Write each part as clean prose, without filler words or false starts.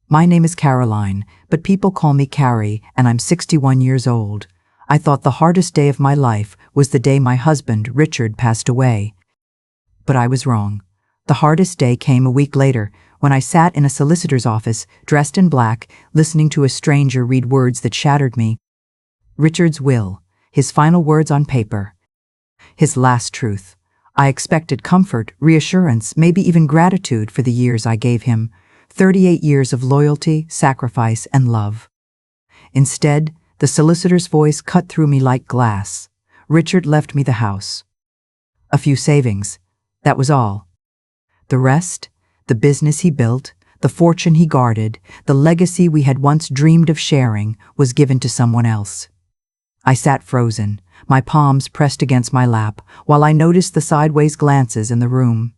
My name is Caroline, but people call me Carrie, and I'm 61 years old. I thought the hardest day of my life was the day my husband, Richard, passed away. But I was wrong. The hardest day came a week later, when I sat in a solicitor's office, dressed in black, listening to a stranger read words that shattered me. Richard's will, his final words on paper. His last truth. I expected comfort, reassurance, maybe even gratitude for the years I gave him. 38 years of loyalty, sacrifice, and love. Instead, the solicitor's voice cut through me like glass. Richard left me the house. A few savings. That was all. The rest, the business he built, the fortune he guarded, the legacy we had once dreamed of sharing, was given to someone else. I sat frozen, my palms pressed against my lap, while I noticed the sideways glances in the room.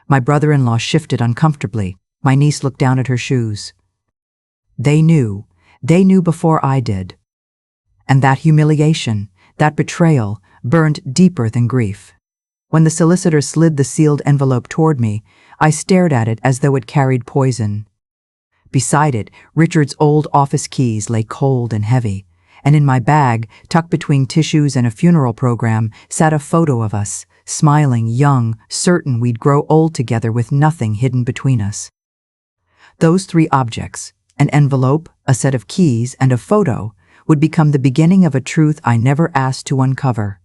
My brother-in-law shifted uncomfortably. My niece looked down at her shoes. They knew before I did. And that humiliation, that betrayal, burned deeper than grief. When the solicitor slid the sealed envelope toward me, I stared at it as though it carried poison. Beside it, Richard's old office keys lay cold and heavy, and in my bag, tucked between tissues and a funeral program, sat a photo of us, smiling, young, certain we'd grow old together with nothing hidden between us. Those three objects, an envelope, a set of keys, and a photo, would become the beginning of a truth I never asked to uncover.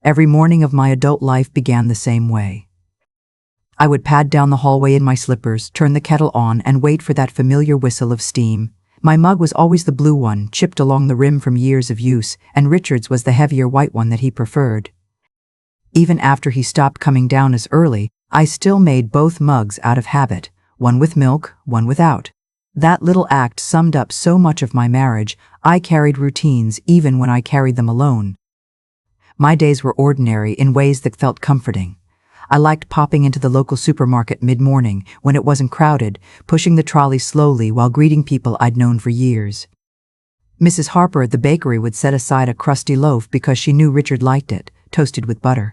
Every morning of my adult life began the same way. I would pad down the hallway in my slippers, turn the kettle on, and wait for that familiar whistle of steam. My mug was always the blue one, chipped along the rim from years of use, and Richard's was the heavier white one that he preferred. Even after he stopped coming down as early, I still made both mugs out of habit. One with milk, one without. That little act summed up so much of my marriage. I carried routines even when I carried them alone. My days were ordinary in ways that felt comforting. I liked popping into the local supermarket mid-morning when it wasn't crowded, pushing the trolley slowly while greeting people I'd known for years. Mrs. Harper at the bakery would set aside a crusty loaf because she knew Richard liked it, toasted with butter.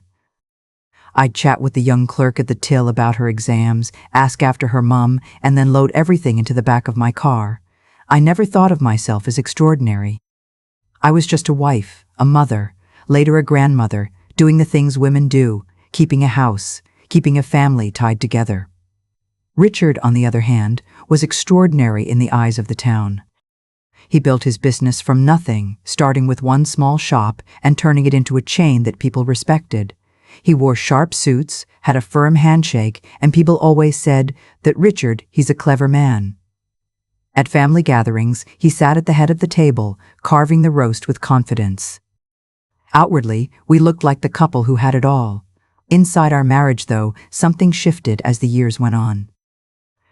I'd chat with the young clerk at the till about her exams, ask after her mum, and then load everything into the back of my car. I never thought of myself as extraordinary. I was just a wife, a mother, later a grandmother, doing the things women do, keeping a house, keeping a family tied together. Richard, on the other hand, was extraordinary in the eyes of the town. He built his business from nothing, starting with one small shop and turning it into a chain that people respected. He wore sharp suits, had a firm handshake, and people always said that Richard, he's a clever man. At family gatherings, he sat at the head of the table, carving the roast with confidence. Outwardly, we looked like the couple who had it all. Inside our marriage, though, something shifted as the years went on.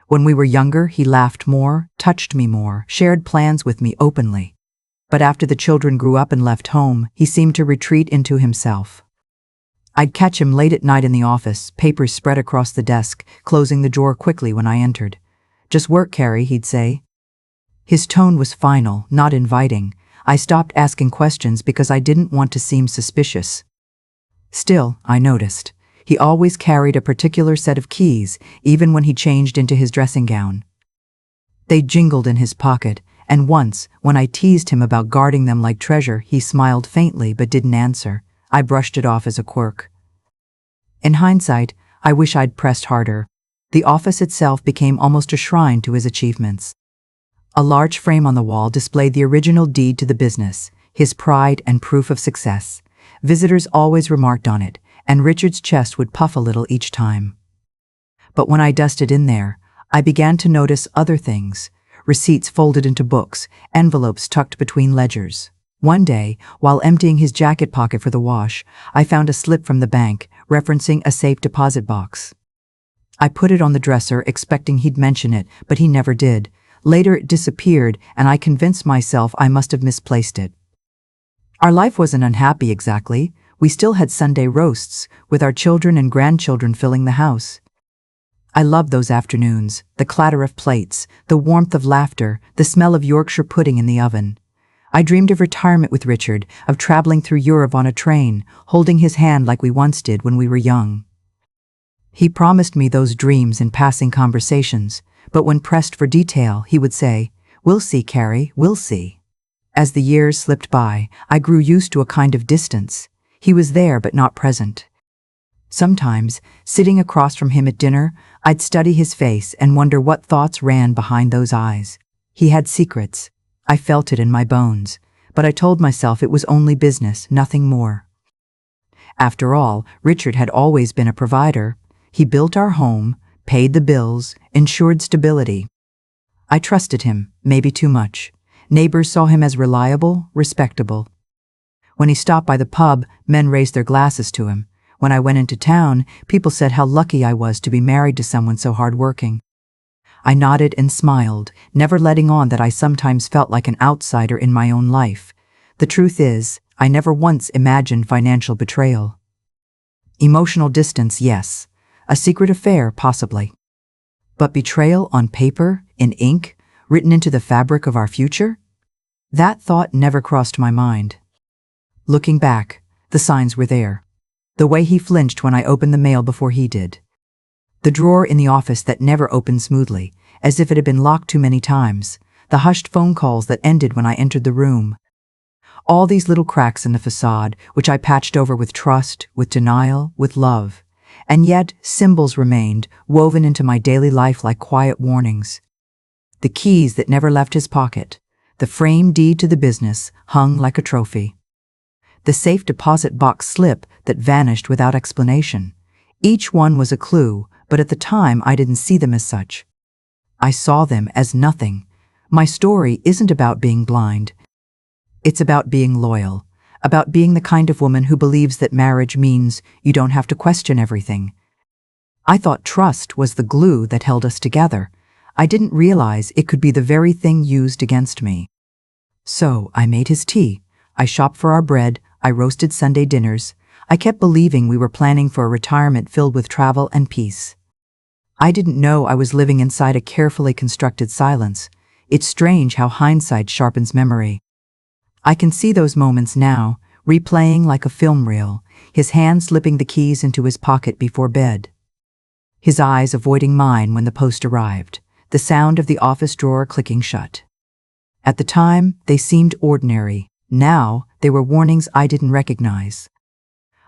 When we were younger, he laughed more, touched me more, shared plans with me openly. But after the children grew up and left home, he seemed to retreat into himself. I'd catch him late at night in the office, papers spread across the desk, closing the drawer quickly when I entered. "Just work, Carrie," he'd say. His tone was final, not inviting. I stopped asking questions because I didn't want to seem suspicious. Still, I noticed, he always carried a particular set of keys, even when he changed into his dressing gown. They jingled in his pocket, and once, when I teased him about guarding them like treasure, he smiled faintly but didn't answer. I brushed it off as a quirk. In hindsight, I wish I'd pressed harder. The office itself became almost a shrine to his achievements. A large frame on the wall displayed the original deed to the business, his pride and proof of success. Visitors always remarked on it, and Richard's chest would puff a little each time. But when I dusted in there, I began to notice other things: receipts folded into books, envelopes tucked between ledgers. One day, while emptying his jacket pocket for the wash, I found a slip from the bank referencing a safe deposit box. I put it on the dresser, expecting he'd mention it, but he never did. Later it disappeared, and I convinced myself I must have misplaced it. Our life wasn't unhappy exactly. We still had Sunday roasts, with our children and grandchildren filling the house. I loved those afternoons, the clatter of plates, the warmth of laughter, the smell of Yorkshire pudding in the oven. I dreamed of retirement with Richard, of traveling through Europe on a train, holding his hand like we once did when we were young. He promised me those dreams in passing conversations, But when pressed for detail, he would say, "We'll see, Carrie, we'll see." As the years slipped by, I grew used to a kind of distance. He was there but not present. Sometimes, sitting across from him at dinner, I'd study his face and wonder what thoughts ran behind those eyes. He had secrets. I felt it in my bones, but I told myself it was only business, nothing more. After all, Richard had always been a provider. He built our home, paid the bills, ensured stability. I trusted him, maybe too much. Neighbors saw him as reliable, respectable. When he stopped by the pub, men raised their glasses to him. When I went into town, people said how lucky I was to be married to someone so hardworking. I nodded and smiled, never letting on that I sometimes felt like an outsider in my own life. The truth is, I never once imagined financial betrayal. Emotional distance, yes. A secret affair, possibly. But betrayal on paper, in ink, written into the fabric of our future? That thought never crossed my mind. Looking back, the signs were there. The way he flinched when I opened the mail before he did. The drawer in the office that never opened smoothly, as if it had been locked too many times. The hushed phone calls that ended when I entered the room. All these little cracks in the facade, which I patched over with trust, with denial, with love. And yet, symbols remained, woven into my daily life like quiet warnings. The keys that never left his pocket. The framed deed to the business, hung like a trophy. The safe deposit box slip that vanished without explanation. Each one was a clue, but at the time I didn't see them as such. I saw them as nothing. My story isn't about being blind. It's about being loyal, about being the kind of woman who believes that marriage means you don't have to question everything. I thought trust was the glue that held us together. I didn't realize it could be the very thing used against me. So I made his tea. I shopped for our bread. I roasted Sunday dinners. I kept believing we were planning for a retirement filled with travel and peace. I didn't know I was living inside a carefully constructed silence. It's strange how hindsight sharpens memory. I can see those moments now, replaying like a film reel, his hand slipping the keys into his pocket before bed. His eyes avoiding mine when the post arrived, the sound of the office drawer clicking shut. At the time, they seemed ordinary. Now, they were warnings I didn't recognize.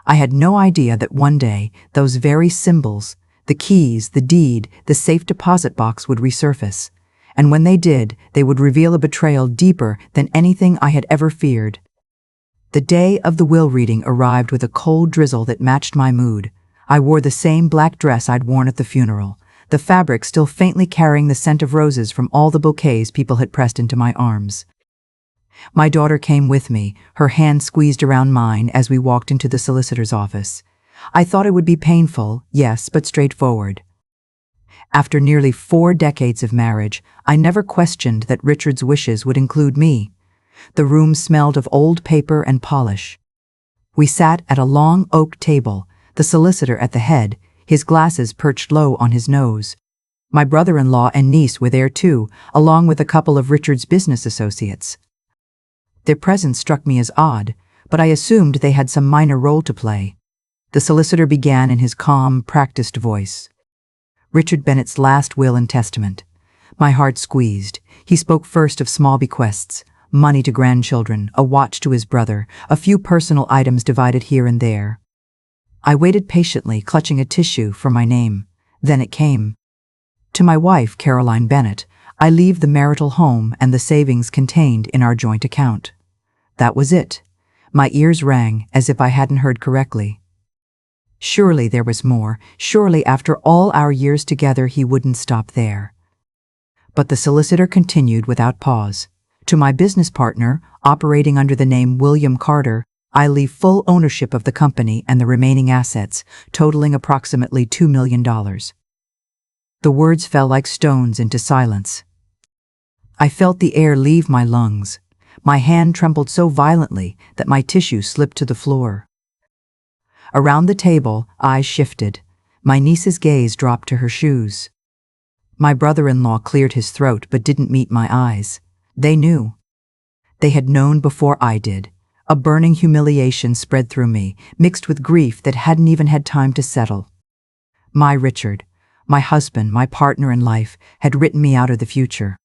I had no idea that one day, those very symbols, the keys, the deed, the safe deposit box would resurface. And when they did, they would reveal a betrayal deeper than anything I had ever feared. The day of the will reading arrived with a cold drizzle that matched my mood. I wore the same black dress I'd worn at the funeral, the fabric still faintly carrying the scent of roses from all the bouquets people had pressed into my arms. My daughter came with me, her hand squeezed around mine as we walked into the solicitor's office. I thought it would be painful, yes, but straightforward. After nearly 4 decades of marriage, I never questioned that Richard's wishes would include me. The room smelled of old paper and polish. We sat at a long oak table, the solicitor at the head, his glasses perched low on his nose. My brother-in-law and niece were there too, along with a couple of Richard's business associates. Their presence struck me as odd, but I assumed they had some minor role to play. The solicitor began in his calm, practiced voice. Richard Bennett's last will and testament. My heart squeezed. He spoke first of small bequests, money to grandchildren, a watch to his brother, a few personal items divided here and there. I waited patiently, clutching a tissue for my name. Then it came. To my wife, Caroline Bennett, I leave the marital home and the savings contained in our joint account. That was it. My ears rang as if I hadn't heard correctly. Surely there was more. Surely after all our years together he wouldn't stop there. But the solicitor continued without pause. To my business partner, operating under the name William Carter, I leave full ownership of the company and the remaining assets, totaling approximately $2 million. The words fell like stones into silence. I felt the air leave my lungs. My hand trembled so violently that my tissue slipped to the floor. Around the table, eyes shifted. My niece's gaze dropped to her shoes. My brother-in-law cleared his throat but didn't meet my eyes. They knew. They had known before I did. A burning humiliation spread through me, mixed with grief that hadn't even had time to settle. My Richard, My husband, my partner in life, had written me out of the future.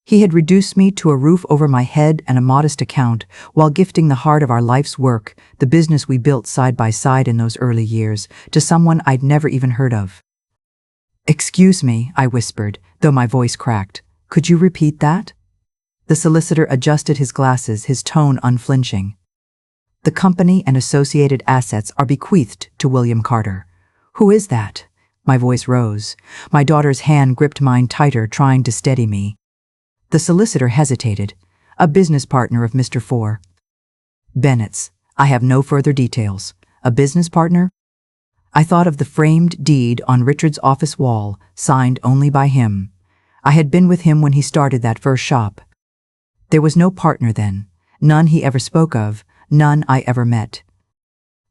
He had reduced me to a roof over my head and a modest account, while gifting the heart of our life's work, the business we built side by side in those early years, to someone I'd never even heard of. "Excuse me," I whispered, though my voice cracked. "Could you repeat that?" The solicitor adjusted his glasses, his tone unflinching. "The company and associated assets are bequeathed to William Carter." "Who is that?" My voice rose. My daughter's hand gripped mine tighter, trying to steady me. The solicitor hesitated. "A business partner of Mr. Fore." "Bennett's. I have no further details." "A business partner?" I thought of the framed deed on Richard's office wall, signed only by him. I had been with him when he started that first shop. There was no partner then, none he ever spoke of, none I ever met.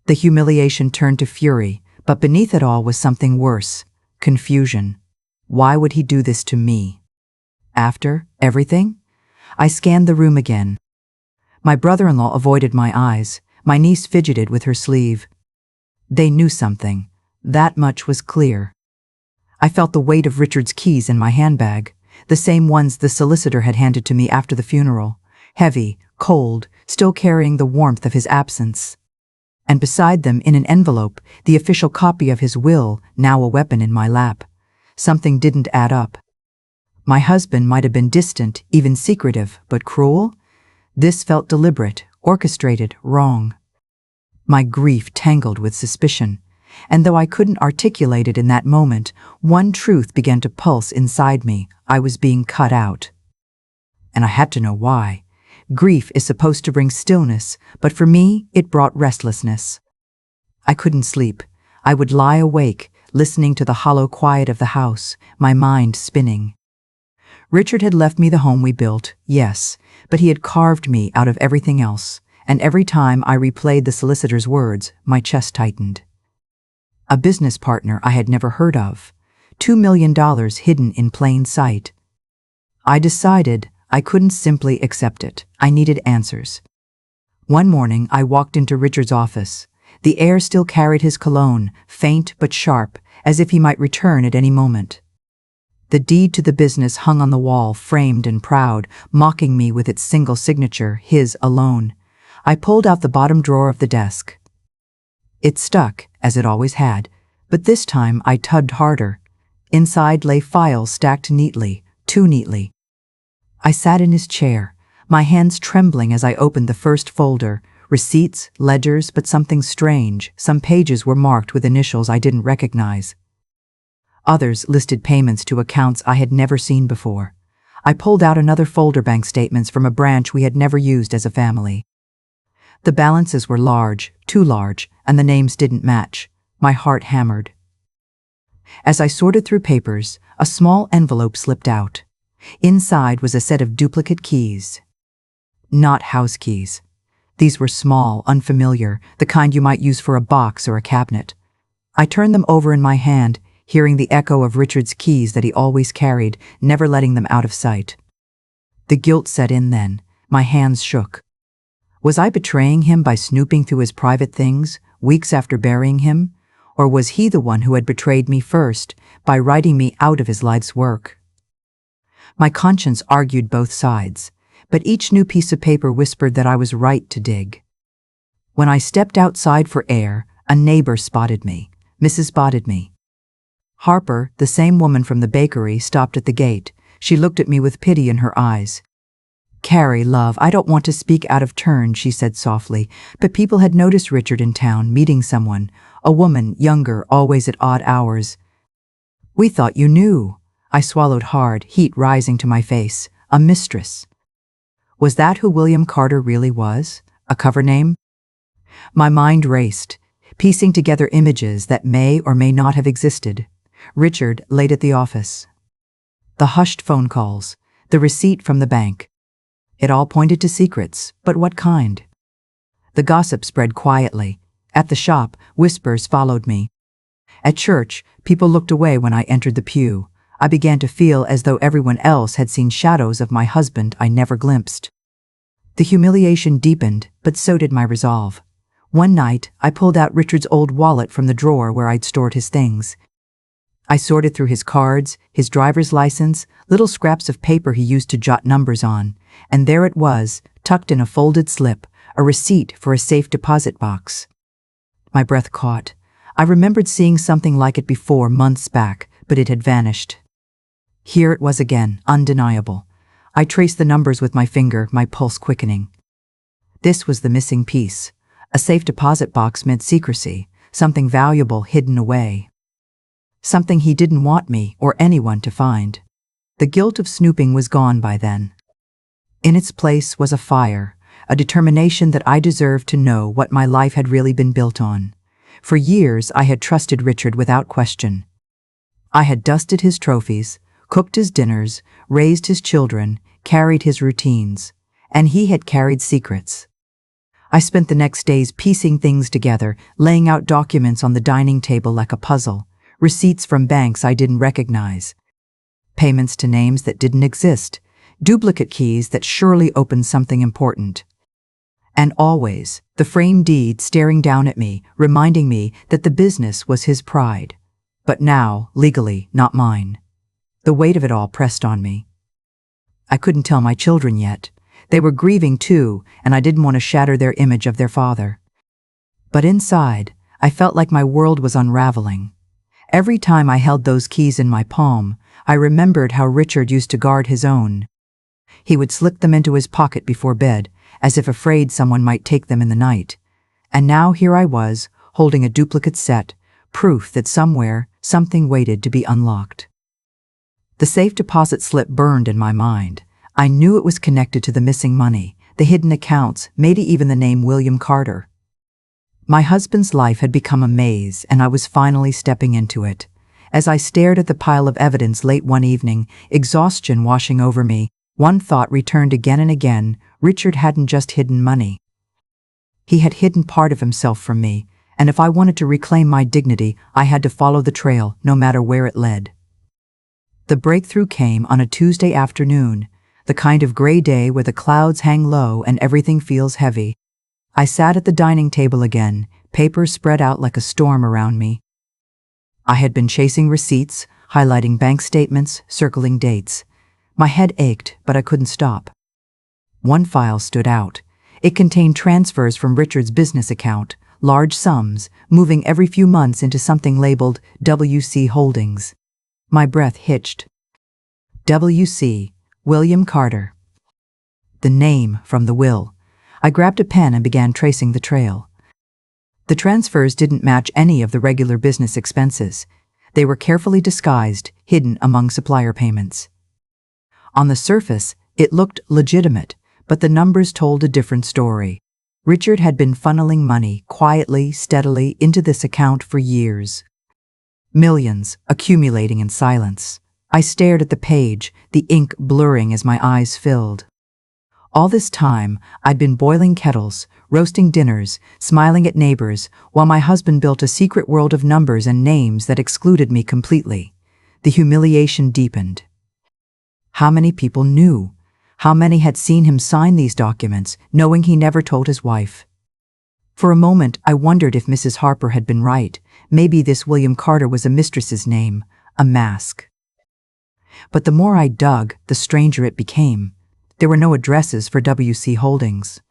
The humiliation turned to fury, but beneath it all was something worse: confusion. Why would he do this to me? After everything? I scanned the room again. My brother-in-law avoided my eyes. My niece fidgeted with her sleeve. They knew something. That much was clear. I felt the weight of Richard's keys in my handbag, the same ones the solicitor had handed to me after the funeral, heavy, cold, still carrying the warmth of his absence. And beside them, in an envelope, the official copy of his will, now a weapon in my lap. Something didn't add up. My husband might have been distant, even secretive, but cruel? This felt deliberate, orchestrated, wrong. My grief tangled with suspicion, and though I couldn't articulate it in that moment, one truth began to pulse inside me: I was being cut out. And I had to know why. Grief is supposed to bring stillness, but for me, it brought restlessness. I couldn't sleep. I would lie awake, listening to the hollow quiet of the house, my mind spinning. Richard had left me the home we built, yes, but he had carved me out of everything else, and every time I replayed the solicitor's words, my chest tightened. A business partner I had never heard of. $2 million hidden in plain sight. I decided I couldn't simply accept it. I needed answers. One morning, I walked into Richard's office. The air still carried his cologne, faint but sharp, as if he might return at any moment. The deed to the business hung on the wall, framed and proud, mocking me with its single signature, his alone. I pulled out the bottom drawer of the desk. It stuck, as it always had, but this time I tugged harder. Inside lay files stacked neatly, too neatly. I sat in his chair, my hands trembling as I opened the first folder. Receipts, ledgers, but something strange. Some pages were marked with initials I didn't recognize. Others listed payments to accounts I had never seen before. I pulled out another folder: bank statements from a branch we had never used as a family. The balances were large, too large, and the names didn't match. My heart hammered. As I sorted through papers, a small envelope slipped out. Inside was a set of duplicate keys. Not house keys. These were small, unfamiliar, the kind you might use for a box or a cabinet. I turned them over in my hand, hearing the echo of Richard's keys that he always carried, never letting them out of sight. The guilt set in then. My hands shook. Was I betraying him by snooping through his private things, weeks after burying him? Or was he the one who had betrayed me first, by writing me out of his life's work? My conscience argued both sides, but each new piece of paper whispered that I was right to dig. When I stepped outside for air, a neighbor spotted me. Mrs. spotted me. Harper, the same woman from the bakery, stopped at the gate. She looked at me with pity in her eyes. "Carrie, love, I don't want to speak out of turn," she said softly, but people had noticed Richard in town, meeting someone, a woman, younger, always at odd hours. "We thought you knew." I swallowed hard, heat rising to my face. A mistress. Was that who William Carter really was? A cover name? My mind raced, piecing together images that may or may not have existed. Richard, late at the office. The hushed phone calls. The receipt from the bank. It all pointed to secrets, but what kind? The gossip spread quietly. At the shop, whispers followed me. At church, people looked away when I entered the pew. I began to feel as though everyone else had seen shadows of my husband I never glimpsed. The humiliation deepened, but so did my resolve. One night, I pulled out Richard's old wallet from the drawer where I'd stored his things. I sorted through his cards, his driver's license, little scraps of paper he used to jot numbers on, and there it was, tucked in a folded slip, a receipt for a safe deposit box. My breath caught. I remembered seeing something like it before months back, but it had vanished. Here it was again, undeniable. I traced the numbers with my finger, my pulse quickening. This was the missing piece. A safe deposit box meant secrecy, something valuable hidden away. Something he didn't want me or anyone to find. The guilt of snooping was gone by then. In its place was a fire, a determination that I deserved to know what my life had really been built on. For years I had trusted Richard without question. I had dusted his trophies, cooked his dinners, raised his children, carried his routines, and he had carried secrets. I spent the next days piecing things together, laying out documents on the dining table like a puzzle, receipts from banks I didn't recognize, payments to names that didn't exist, duplicate keys that surely opened something important. And always, the framed deed staring down at me, reminding me that the business was his pride. But now, legally, not mine. The weight of it all pressed on me. I couldn't tell my children yet. They were grieving too, and I didn't want to shatter their image of their father. But inside, I felt like my world was unraveling. Every time I held those keys in my palm, I remembered how Richard used to guard his own. He would slip them into his pocket before bed, as if afraid someone might take them in the night. And now here I was, holding a duplicate set, proof that somewhere, something waited to be unlocked. The safe deposit slip burned in my mind. I knew it was connected to the missing money, the hidden accounts, maybe even the name William Carter. My husband's life had become a maze, and I was finally stepping into it. As I stared at the pile of evidence late one evening, exhaustion washing over me, one thought returned again and again. Richard hadn't just hidden money. He had hidden part of himself from me, and if I wanted to reclaim my dignity, I had to follow the trail, no matter where it led. The breakthrough came on a Tuesday afternoon, the kind of gray day where the clouds hang low and everything feels heavy. I sat at the dining table again, papers spread out like a storm around me. I had been chasing receipts, highlighting bank statements, circling dates. My head ached, but I couldn't stop. One file stood out. It contained transfers from Richard's business account, large sums, moving every few months into something labeled WC Holdings. My breath hitched. WC, William Carter. The name from the will. I grabbed a pen and began tracing the trail. The transfers didn't match any of the regular business expenses. They were carefully disguised, hidden among supplier payments. On the surface, it looked legitimate, but the numbers told a different story. Richard had been funneling money quietly, steadily into this account for years. Millions accumulating in silence. I stared at the page, the ink blurring as my eyes filled. All this time, I'd been boiling kettles, roasting dinners, smiling at neighbors, while my husband built a secret world of numbers and names that excluded me completely. The humiliation deepened. How many people knew? How many had seen him sign these documents, knowing he never told his wife? For a moment, I wondered if Mrs. Harper had been right. Maybe this William Carter was a mistress's name, a mask. But the more I dug, the stranger it became. There were no addresses for WC Holdings.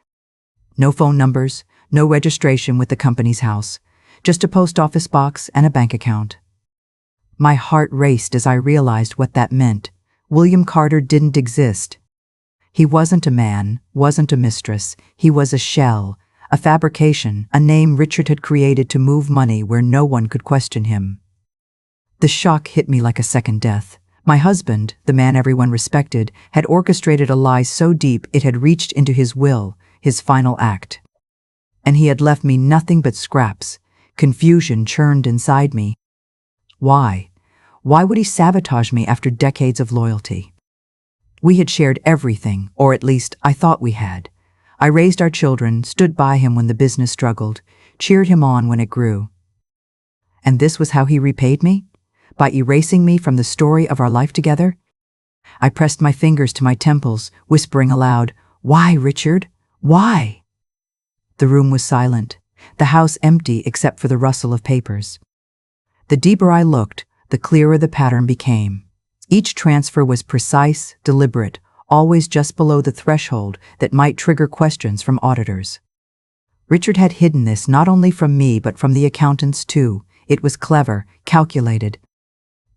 No phone numbers, no registration with the company's house, just a post office box and a bank account. My heart raced as I realized what that meant. William Carter didn't exist. He wasn't a man, wasn't a mistress. He was a shell, a fabrication, a name Richard had created to move money where no one could question him. The shock hit me like a second death. My husband, the man everyone respected, had orchestrated a lie so deep it had reached into his will, his final act. And he had left me nothing but scraps. Confusion churned inside me. Why? Why would he sabotage me after decades of loyalty? We had shared everything, or at least I thought we had. I raised our children, stood by him when the business struggled, cheered him on when it grew. And this was how he repaid me? By erasing me from the story of our life together? I pressed my fingers to my temples, whispering aloud, "Why, Richard? Why?" The room was silent, the house empty except for the rustle of papers. The deeper I looked, the clearer the pattern became. Each transfer was precise, deliberate, always just below the threshold that might trigger questions from auditors. Richard had hidden this not only from me but from the accountants too. It was clever, calculated.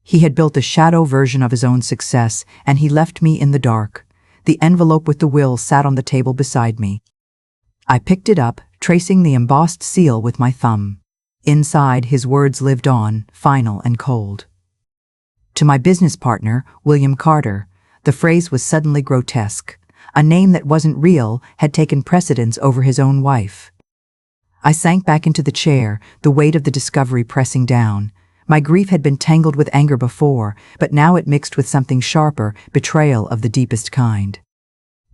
He had built a shadow version of his own success, and he left me in the dark. The envelope with the will sat on the table beside me. I picked it up, tracing the embossed seal with my thumb. Inside, his words lived on, final and cold. To my business partner, William Carter, the phrase was suddenly grotesque. A name that wasn't real had taken precedence over his own wife. I sank back into the chair, the weight of the discovery pressing down. My grief had been tangled with anger before, but now it mixed with something sharper, betrayal of the deepest kind.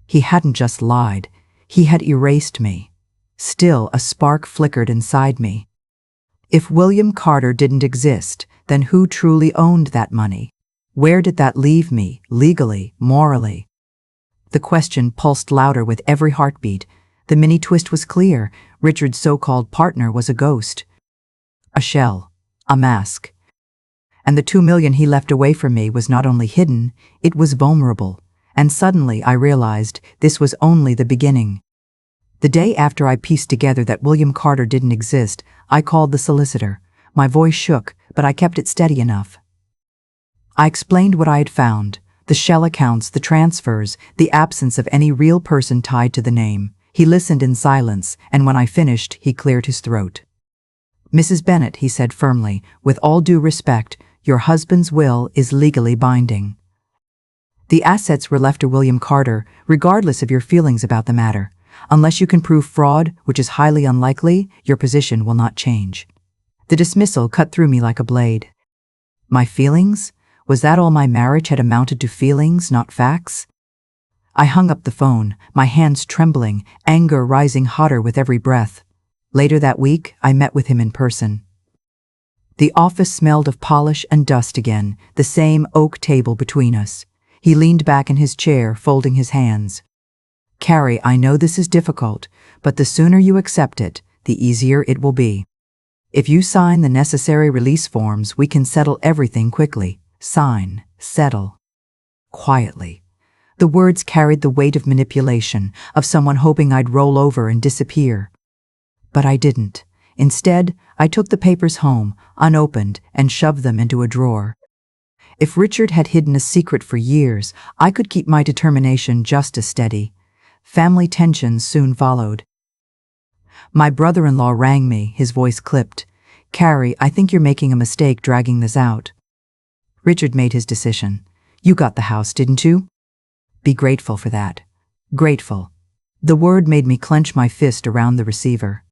He hadn't just lied, he had erased me. Still, a spark flickered inside me. If William Carter didn't exist, then who truly owned that money? Where did that leave me, legally, morally? The question pulsed louder with every heartbeat. The mini-twist was clear. Richard's so-called partner was a ghost. A shell. A mask. And the $2 million he left away from me was not only hidden, it was vulnerable. And suddenly I realized this was only the beginning. The day after I pieced together that William Carter didn't exist, I called the solicitor. My voice shook, but I kept it steady enough. I explained what I had found, the shell accounts, the transfers, the absence of any real person tied to the name. He listened in silence, and when I finished, he cleared his throat. "Mrs. Bennet," he said firmly, "with all due respect, your husband's will is legally binding. The assets were left to William Carter, regardless of your feelings about the matter. Unless you can prove fraud, which is highly unlikely, your position will not change." The dismissal cut through me like a blade. My feelings? Was that all my marriage had amounted to, feelings, not facts? I hung up the phone, my hands trembling, anger rising hotter with every breath. Later that week, I met with him in person. The office smelled of polish and dust again, the same oak table between us. He leaned back in his chair, folding his hands. "Carrie, I know this is difficult, but the sooner you accept it, the easier it will be. If you sign the necessary release forms, we can settle everything quickly. Sign, settle." Quietly. The words carried the weight of manipulation, of someone hoping I'd roll over and disappear. But I didn't. Instead, I took the papers home, unopened, and shoved them into a drawer. If Richard had hidden a secret for years, I could keep my determination just as steady. Family tensions soon followed. My brother-in-law rang me, his voice clipped. "Carrie, I think you're making a mistake dragging this out." Richard made his decision. "You got the house, didn't you? Be grateful for that." Grateful. The word made me clench my fist around the receiver.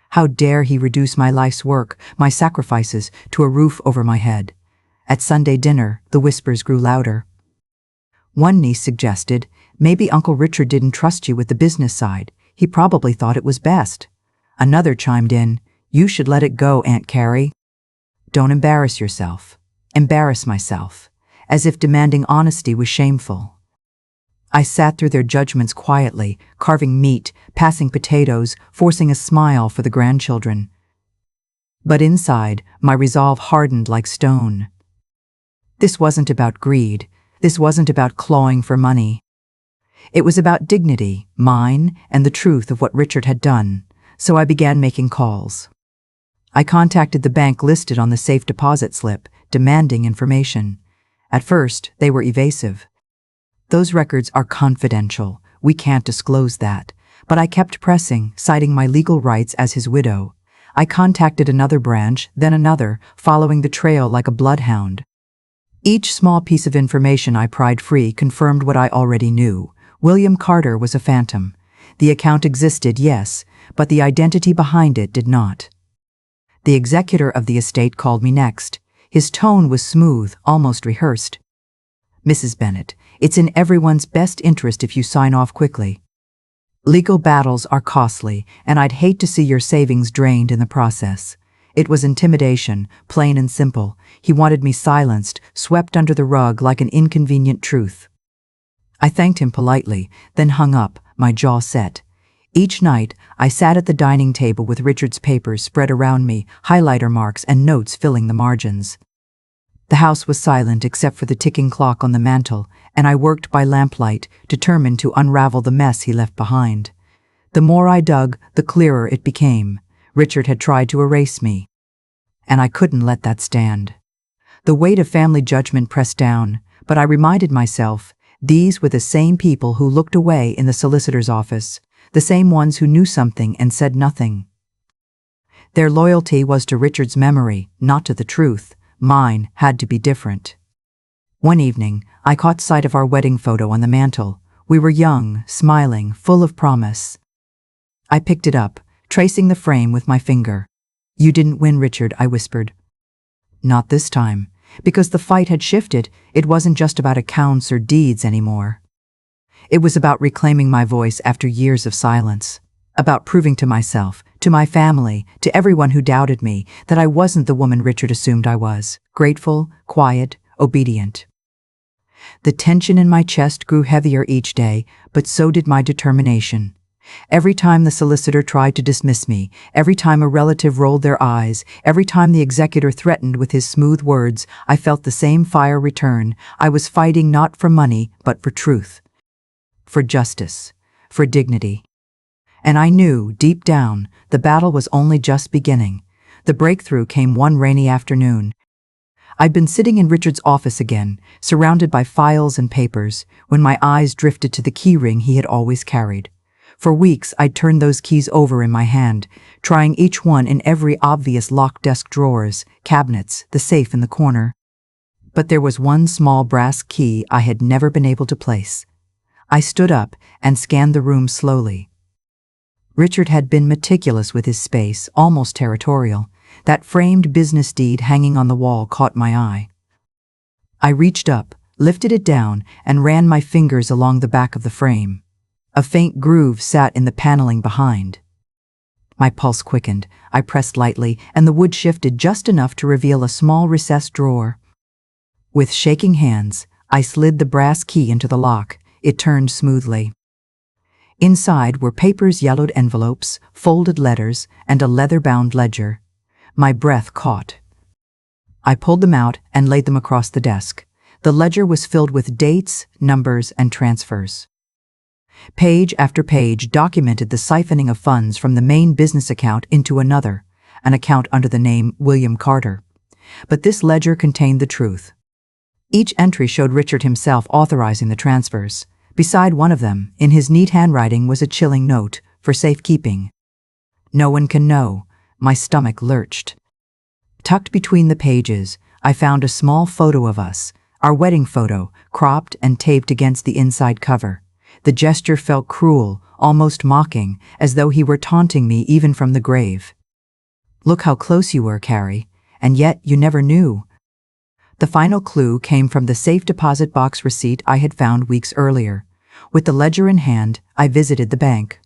How dare he reduce my life's work, my sacrifices, to a roof over my head? At Sunday dinner, the whispers grew louder. One niece suggested, "Maybe Uncle Richard didn't trust you with the business side. He probably thought it was best." Another chimed in, "You should let it go, Aunt Carrie. Don't embarrass yourself." Embarrass myself, as if demanding honesty was shameful. I sat through their judgments quietly, carving meat, passing potatoes, forcing a smile for the grandchildren. But inside, my resolve hardened like stone. This wasn't about greed. This wasn't about clawing for money. It was about dignity, mine, and the truth of what Richard had done, so I began making calls. I contacted the bank listed on the safe deposit slip, demanding information. At first, they were evasive. "Those records are confidential. We can't disclose that." But I kept pressing, citing my legal rights as his widow. I contacted another branch, then another, following the trail like a bloodhound. Each small piece of information I pried free confirmed what I already knew. William Carter was a phantom. The account existed, yes, but the identity behind it did not. The executor of the estate called me next. His tone was smooth, almost rehearsed. "Mrs. Bennet, it's in everyone's best interest if you sign off quickly. Legal battles are costly, and I'd hate to see your savings drained in the process." It was intimidation, plain and simple. He wanted me silenced, swept under the rug like an inconvenient truth. I thanked him politely, then hung up, my jaw set. Each night, I sat at the dining table with Richard's papers spread around me, highlighter marks and notes filling the margins. The house was silent except for the ticking clock on the mantel, and I worked by lamplight, determined to unravel the mess he left behind. The more I dug, the clearer it became. Richard had tried to erase me, and I couldn't let that stand. The weight of family judgment pressed down, but I reminded myself, these were the same people who looked away in the solicitor's office, the same ones who knew something and said nothing. Their loyalty was to Richard's memory, not to the truth. Mine had to be different. One evening, I caught sight of our wedding photo on the mantel. We were young, smiling, full of promise. I picked it up, tracing the frame with my finger. "You didn't win, Richard," I whispered. Not this time. Because the fight had shifted, it wasn't just about accounts or deeds anymore. It was about reclaiming my voice after years of silence. About proving to myself, to my family, to everyone who doubted me, that I wasn't the woman Richard assumed I was. Grateful, quiet, obedient. The tension in my chest grew heavier each day, but so did my determination. Every time the solicitor tried to dismiss me, every time a relative rolled their eyes, every time the executor threatened with his smooth words, I felt the same fire return. I was fighting not for money, but for truth. For justice. For dignity. And I knew, deep down, the battle was only just beginning. The breakthrough came one rainy afternoon. I'd been sitting in Richard's office again, surrounded by files and papers, when my eyes drifted to the key ring he had always carried. For weeks, I'd turned those keys over in my hand, trying each one in every obvious locked desk drawers, cabinets, the safe in the corner. But there was one small brass key I had never been able to place. I stood up and scanned the room slowly. Richard had been meticulous with his space, almost territorial. That framed business deed hanging on the wall caught my eye. I reached up, lifted it down, and ran my fingers along the back of the frame. A faint groove sat in the paneling behind. My pulse quickened. I pressed lightly, and the wood shifted just enough to reveal a small recessed drawer. With shaking hands, I slid the brass key into the lock. It turned smoothly. Inside were papers, yellowed envelopes, folded letters, and a leather-bound ledger. My breath caught. I pulled them out and laid them across the desk. The ledger was filled with dates, numbers, and transfers. Page after page documented the siphoning of funds from the main business account into another, an account under the name William Carter. But this ledger contained the truth. Each entry showed Richard himself authorizing the transfers. Beside one of them, in his neat handwriting, was a chilling note, "For safekeeping. No one can know." My stomach lurched. Tucked between the pages, I found a small photo of us, our wedding photo, cropped and taped against the inside cover. The gesture felt cruel, almost mocking, as though he were taunting me even from the grave. "Look how close you were, Carrie, and yet you never knew." The final clue came from the safe deposit box receipt I had found weeks earlier. With the ledger in hand, I visited the bank.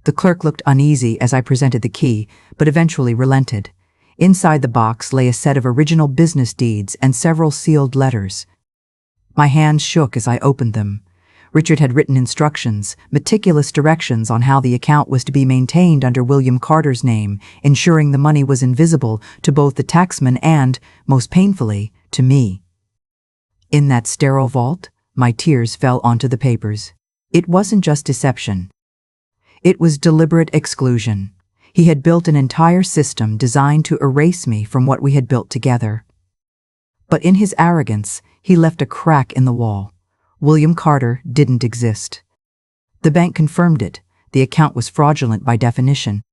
The clerk looked uneasy as I presented the key, but eventually relented. Inside the box lay a set of original business deeds and several sealed letters. My hands shook as I opened them. Richard had written instructions, meticulous directions on how the account was to be maintained under William Carter's name, ensuring the money was invisible to both the taxman and, most painfully, to me. In that sterile vault, my tears fell onto the papers. It wasn't just deception. It was deliberate exclusion. He had built an entire system designed to erase me from what we had built together. But in his arrogance, he left a crack in the wall. William Carter didn't exist. The bank confirmed it. The account was fraudulent by definition.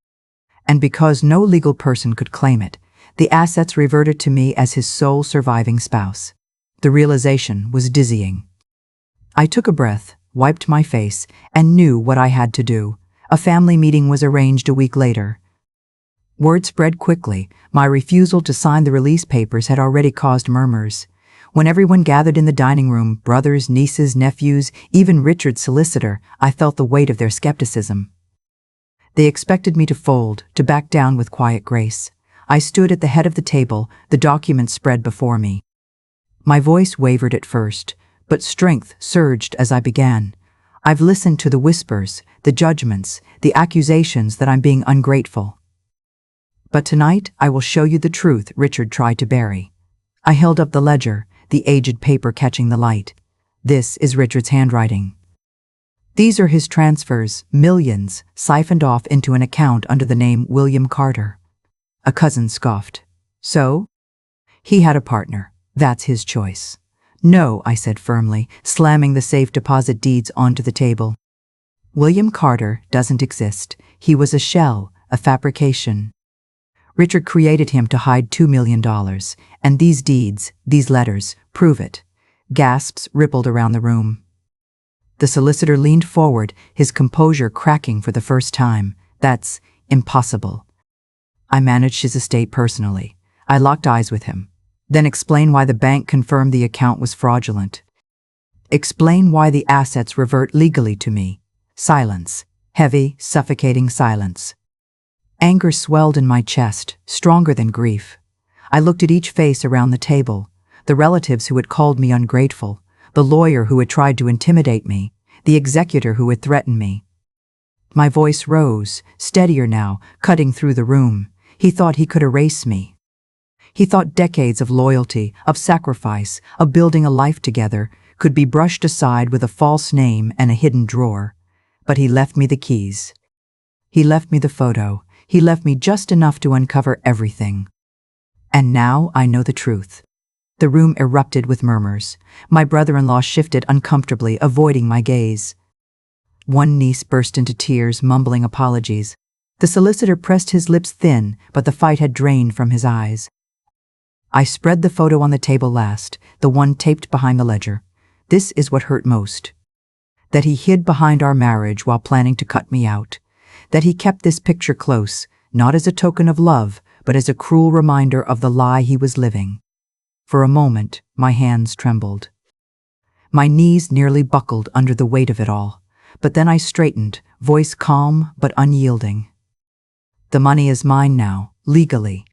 And because no legal person could claim it, the assets reverted to me as his sole surviving spouse. The realization was dizzying. I took a breath, wiped my face, and knew what I had to do. A family meeting was arranged a week later. Word spread quickly. My refusal to sign the release papers had already caused murmurs. When everyone gathered in the dining room, brothers, nieces, nephews, even Richard's solicitor, I felt the weight of their skepticism. They expected me to fold, to back down with quiet grace. I stood at the head of the table, the documents spread before me. My voice wavered at first, but strength surged as I began. I've listened to the whispers, the judgments, the accusations that I'm being ungrateful. But tonight, I will show you the truth Richard tried to bury. I held up the ledger, the aged paper catching the light. This is Richard's handwriting. These are his transfers, millions, siphoned off into an account under the name William Carter. A cousin scoffed. So? He had a partner. That's his choice. No, I said firmly, slamming the safe deposit deeds onto the table. William Carter doesn't exist. He was a shell, a fabrication. Richard created him to hide $2 million, and these deeds, these letters, prove it. Gasps rippled around the room. The solicitor leaned forward, his composure cracking for the first time. That's impossible. I managed his estate personally. I locked eyes with him. Then explain why the bank confirmed the account was fraudulent. Explain why the assets revert legally to me. Silence. Heavy, suffocating silence. Anger swelled in my chest, stronger than grief. I looked at each face around the table, the relatives who had called me ungrateful, the lawyer who had tried to intimidate me, the executor who had threatened me. My voice rose, steadier now, cutting through the room. He thought he could erase me. He thought decades of loyalty, of sacrifice, of building a life together, could be brushed aside with a false name and a hidden drawer. But he left me the keys. He left me the photo. He left me just enough to uncover everything. And now I know the truth. The room erupted with murmurs. My brother-in-law shifted uncomfortably, avoiding my gaze. One niece burst into tears, mumbling apologies. The solicitor pressed his lips thin, but the fight had drained from his eyes. I spread the photo on the table last, the one taped behind the ledger. This is what hurt most. That he hid behind our marriage while planning to cut me out. That he kept this picture close, not as a token of love, but as a cruel reminder of the lie he was living. For a moment, my hands trembled. My knees nearly buckled under the weight of it all, but then I straightened, voice calm but unyielding. The money is mine now, legally.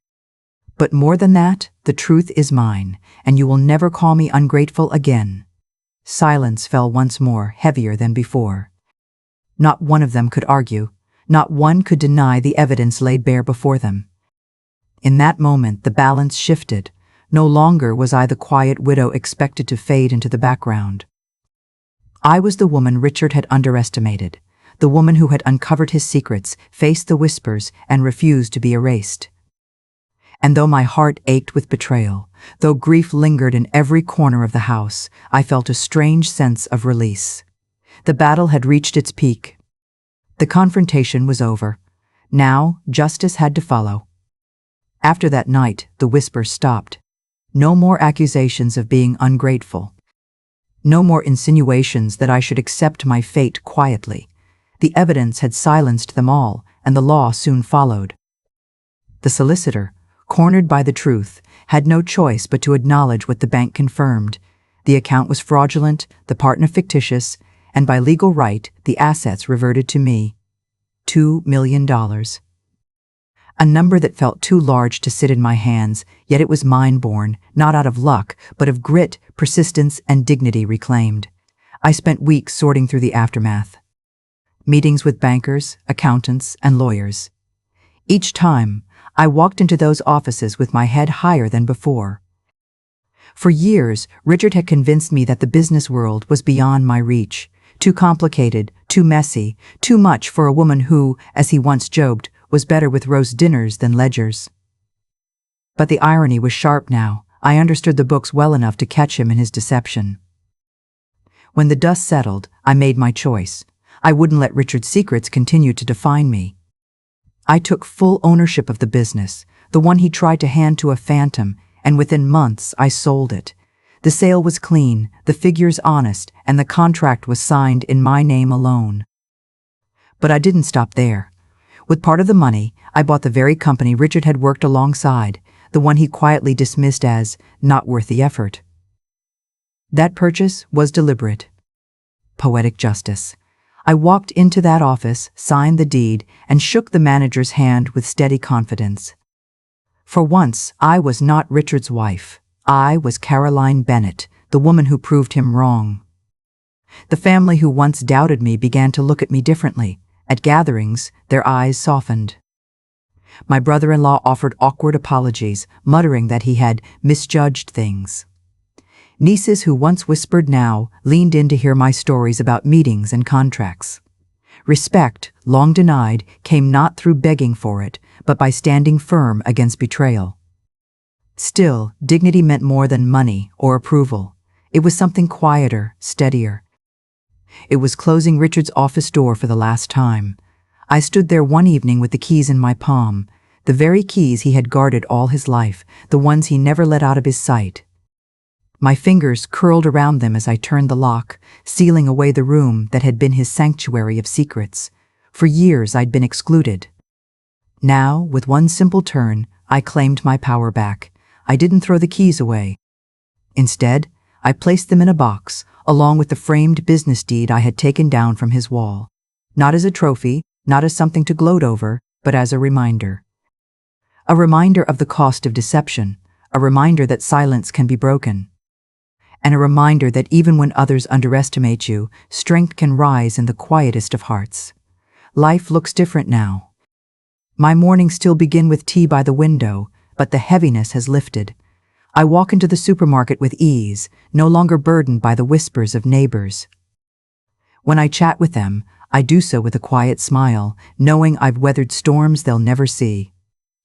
But more than that, the truth is mine, and you will never call me ungrateful again. Silence fell once more, heavier than before. Not one of them could argue. Not one could deny the evidence laid bare before them. In that moment, the balance shifted. No longer was I the quiet widow expected to fade into the background. I was the woman Richard had underestimated, the woman who had uncovered his secrets, faced the whispers, and refused to be erased. And though my heart ached with betrayal, though grief lingered in every corner of the house, I felt a strange sense of release. The battle had reached its peak. The confrontation was over. Now, justice had to follow. After that night, the whispers stopped. No more accusations of being ungrateful. No more insinuations that I should accept my fate quietly. The evidence had silenced them all, and the law soon followed. The solicitor, cornered by the truth, had no choice but to acknowledge what the bank confirmed. The account was fraudulent, the partner fictitious, and by legal right, the assets reverted to me. $2 million. A number that felt too large to sit in my hands, yet it was mine-born, not out of luck, but of grit, persistence, and dignity reclaimed. I spent weeks sorting through the aftermath. Meetings with bankers, accountants, and lawyers. Each time, I walked into those offices with my head higher than before. For years, Richard had convinced me that the business world was beyond my reach, too complicated, too messy, too much for a woman who, as he once joked, was better with roast dinners than ledgers. But the irony was sharp now. I understood the books well enough to catch him in his deception. When the dust settled, I made my choice. I wouldn't let Richard's secrets continue to define me. I took full ownership of the business, the one he tried to hand to a phantom, and within months I sold it. The sale was clean, the figures honest, and the contract was signed in my name alone. But I didn't stop there. With part of the money, I bought the very company Richard had worked alongside, the one he quietly dismissed as not worth the effort. That purchase was deliberate. Poetic justice. I walked into that office, signed the deed, and shook the manager's hand with steady confidence. For once, I was not Richard's wife. I was Caroline Bennett, the woman who proved him wrong. The family who once doubted me began to look at me differently. At gatherings, their eyes softened. My brother-in-law offered awkward apologies, muttering that he had misjudged things. Nieces who once whispered now leaned in to hear my stories about meetings and contracts. Respect, long denied, came not through begging for it, but by standing firm against betrayal. Still, dignity meant more than money or approval. It was something quieter, steadier. It was closing Richard's office door for the last time. I stood there one evening with the keys in my palm, the very keys he had guarded all his life, the ones he never let out of his sight. My fingers curled around them as I turned the lock, sealing away the room that had been his sanctuary of secrets. For years I'd been excluded. Now, with one simple turn, I claimed my power back. I didn't throw the keys away. Instead, I placed them in a box, along with the framed business deed I had taken down from his wall. Not as a trophy, not as something to gloat over, but as a reminder. A reminder of the cost of deception, a reminder that silence can be broken. And a reminder that even when others underestimate you, strength can rise in the quietest of hearts. Life looks different now. My mornings still begin with tea by the window, but the heaviness has lifted. I walk into the supermarket with ease, no longer burdened by the whispers of neighbors. When I chat with them, I do so with a quiet smile, knowing I've weathered storms they'll never see.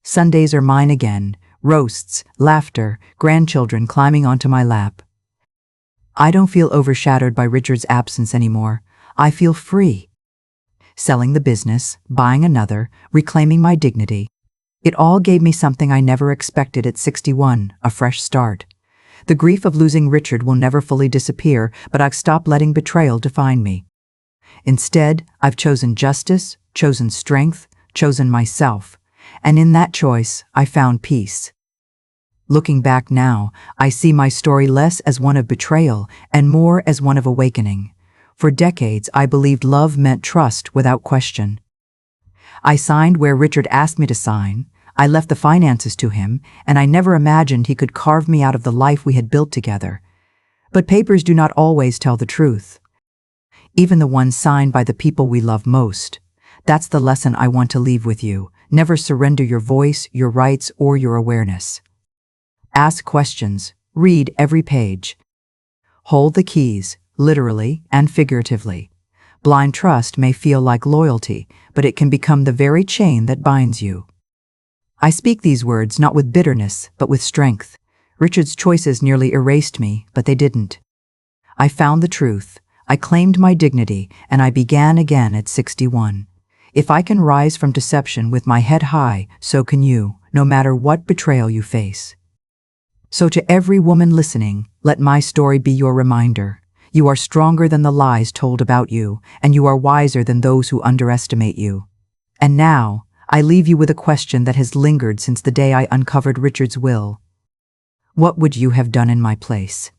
Sundays are mine again, roasts, laughter, grandchildren climbing onto my lap. I don't feel overshadowed by Richard's absence anymore. I feel free. Selling the business, buying another, reclaiming my dignity. It all gave me something I never expected at 61, a fresh start. The grief of losing Richard will never fully disappear, but I've stopped letting betrayal define me. Instead, I've chosen justice, chosen strength, chosen myself, and in that choice, I found peace. Looking back now, I see my story less as one of betrayal and more as one of awakening. For decades, I believed love meant trust without question. I signed where Richard asked me to sign, I left the finances to him, and I never imagined he could carve me out of the life we had built together. But papers do not always tell the truth. Even the ones signed by the people we love most. That's the lesson I want to leave with you. Never surrender your voice, your rights, or your awareness. Ask questions, read every page. Hold the keys, literally and figuratively. Blind trust may feel like loyalty, but it can become the very chain that binds you. I speak these words not with bitterness, but with strength. Richard's choices nearly erased me, but they didn't. I found the truth, I claimed my dignity, and I began again at 61. If I can rise from deception with my head high, so can you, no matter what betrayal you face. So to every woman listening, let my story be your reminder. You are stronger than the lies told about you, and you are wiser than those who underestimate you. And now, I leave you with a question that has lingered since the day I uncovered Richard's will. What would you have done in my place?